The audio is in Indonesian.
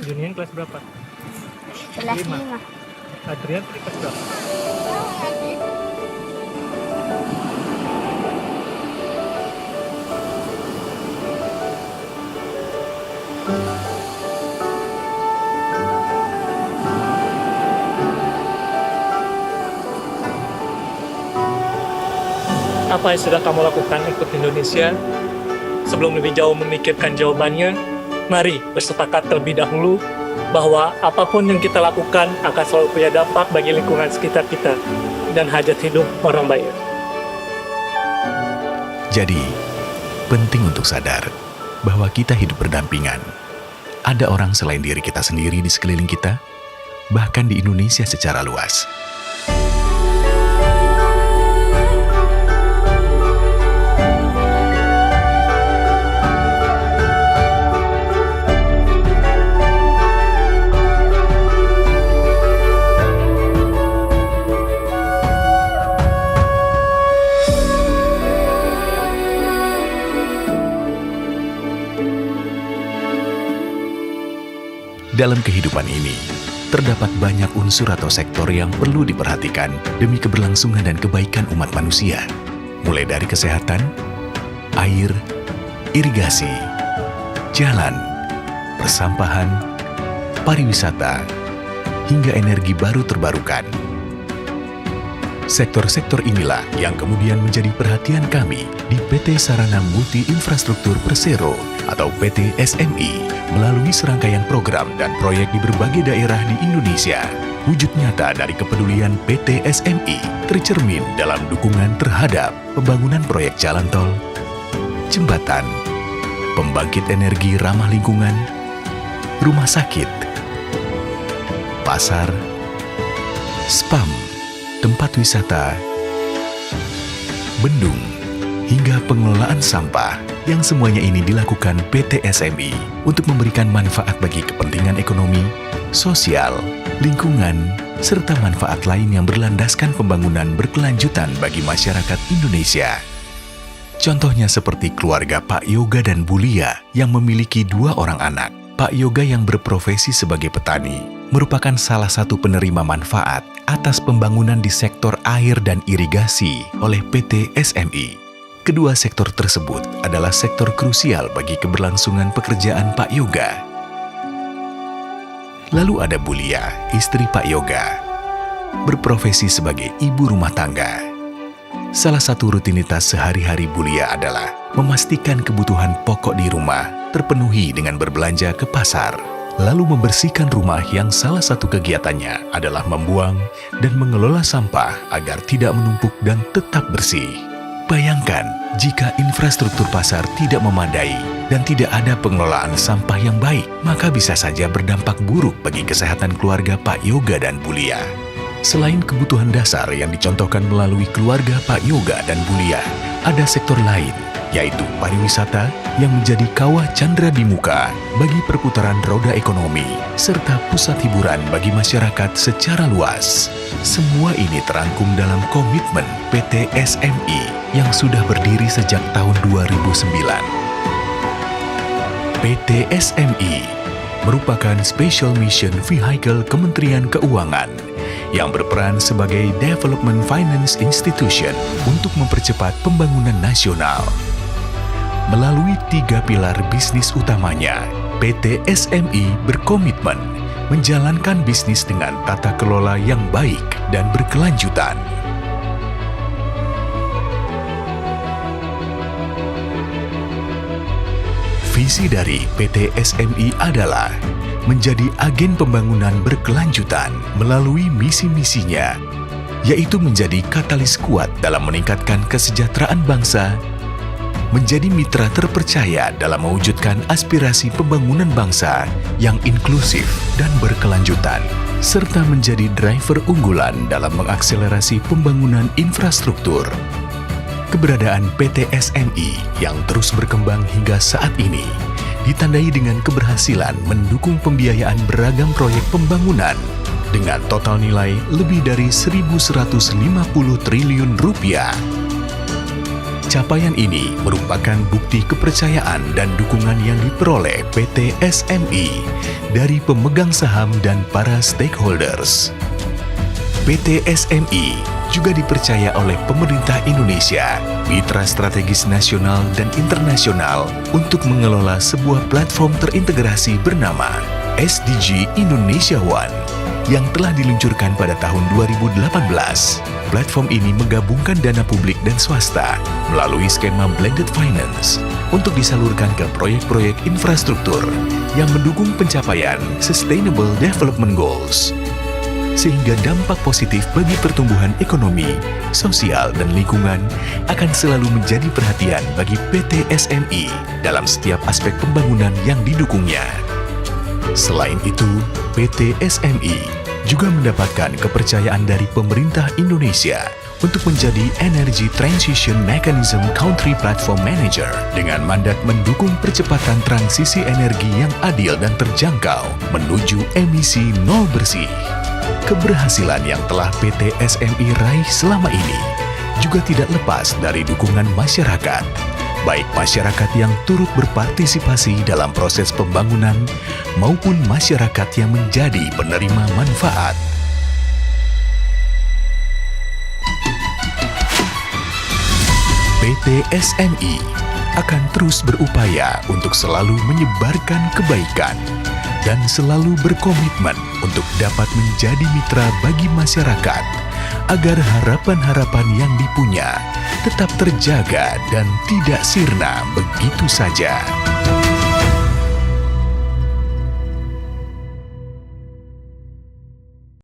Junian kelas berapa? Kelas Lima. 5. Adrian tadi kelas berapa? Apa yang sudah kamu lakukan ikut Indonesia? Sebelum lebih jauh memikirkan jawabannya, mari bersepakat terlebih dahulu bahwa apapun yang kita lakukan akan selalu punya dampak bagi lingkungan sekitar kita dan hajat hidup orang banyak. Jadi, penting untuk sadar bahwa kita hidup berdampingan. Ada orang selain diri kita sendiri di sekeliling kita, bahkan di Indonesia secara luas. Dalam kehidupan ini, terdapat banyak unsur atau sektor yang perlu diperhatikan demi keberlangsungan dan kebaikan umat manusia. Mulai dari kesehatan, air, irigasi, jalan, persampahan, pariwisata, hingga energi baru terbarukan. Sektor-sektor inilah yang kemudian menjadi perhatian kami di PT Sarana Multi Infrastruktur Persero atau PT SMI melalui serangkaian program dan proyek di berbagai daerah di Indonesia. Wujud nyata dari kepedulian PT SMI tercermin dalam dukungan terhadap pembangunan proyek jalan tol, jembatan, pembangkit energi ramah lingkungan, rumah sakit, pasar, spam, tempat wisata, bendung, hingga pengelolaan sampah yang semuanya ini dilakukan PT SMI untuk memberikan manfaat bagi kepentingan ekonomi, sosial, lingkungan, serta manfaat lain yang berlandaskan pembangunan berkelanjutan bagi masyarakat Indonesia. Contohnya seperti keluarga Pak Yoga dan Bu Lia yang memiliki 2 orang anak. Pak Yoga yang berprofesi sebagai petani merupakan salah satu penerima manfaat atas pembangunan di sektor air dan irigasi oleh PT SMI. Kedua sektor tersebut adalah sektor krusial bagi keberlangsungan pekerjaan Pak Yoga. Lalu ada Bu Lia, istri Pak Yoga, berprofesi sebagai ibu rumah tangga. Salah satu rutinitas sehari-hari Bu Lia adalah memastikan kebutuhan pokok di rumah terpenuhi dengan berbelanja ke pasar, lalu membersihkan rumah yang salah satu kegiatannya adalah membuang dan mengelola sampah agar tidak menumpuk dan tetap bersih. Bayangkan jika infrastruktur pasar tidak memadai dan tidak ada pengelolaan sampah yang baik, maka bisa saja berdampak buruk bagi kesehatan keluarga Pak Yoga dan Bu Lia. Selain kebutuhan dasar yang dicontohkan melalui keluarga Pak Yoga dan Bu Lia, ada sektor lain, yaitu pariwisata yang menjadi kawah candra di muka bagi perputaran roda ekonomi, serta pusat hiburan bagi masyarakat secara luas. Semua ini terangkum dalam komitmen PT SMI yang sudah berdiri sejak tahun 2009. PT SMI merupakan Special Mission Vehicle Kementerian Keuangan yang berperan sebagai Development Finance Institution untuk mempercepat pembangunan nasional. Melalui 3 pilar bisnis utamanya, PT SMI berkomitmen menjalankan bisnis dengan tata kelola yang baik dan berkelanjutan. Visi dari PT SMI adalah menjadi agen pembangunan berkelanjutan melalui misi-misinya, yaitu menjadi katalis kuat dalam meningkatkan kesejahteraan bangsa, menjadi mitra terpercaya dalam mewujudkan aspirasi pembangunan bangsa yang inklusif dan berkelanjutan, serta menjadi driver unggulan dalam mengakselerasi pembangunan infrastruktur. Keberadaan PT SMI yang terus berkembang hingga saat ini ditandai dengan keberhasilan mendukung pembiayaan beragam proyek pembangunan dengan total nilai lebih dari 1.150 triliun rupiah. Capaian ini merupakan bukti kepercayaan dan dukungan yang diperoleh PT SMI dari pemegang saham dan para stakeholders. PT SMI juga dipercaya oleh pemerintah Indonesia, mitra strategis nasional dan internasional untuk mengelola sebuah platform terintegrasi bernama SDG Indonesia One yang telah diluncurkan pada tahun 2018. Platform ini menggabungkan dana publik dan swasta melalui skema blended finance untuk disalurkan ke proyek-proyek infrastruktur yang mendukung pencapaian Sustainable Development Goals. Sehingga dampak positif bagi pertumbuhan ekonomi, sosial, dan lingkungan akan selalu menjadi perhatian bagi PT SMI dalam setiap aspek pembangunan yang didukungnya. Selain itu, PT SMI juga mendapatkan kepercayaan dari pemerintah Indonesia untuk menjadi Energy Transition Mechanism Country Platform Manager dengan mandat mendukung percepatan transisi energi yang adil dan terjangkau menuju emisi nol bersih. Keberhasilan yang telah PT SMI raih selama ini juga tidak lepas dari dukungan masyarakat, baik masyarakat yang turut berpartisipasi dalam proses pembangunan maupun masyarakat yang menjadi penerima manfaat. PT SMI akan terus berupaya untuk selalu menyebarkan kebaikan dan selalu berkomitmen untuk dapat menjadi mitra bagi masyarakat agar harapan-harapan yang dipunya tetap terjaga dan tidak sirna begitu saja.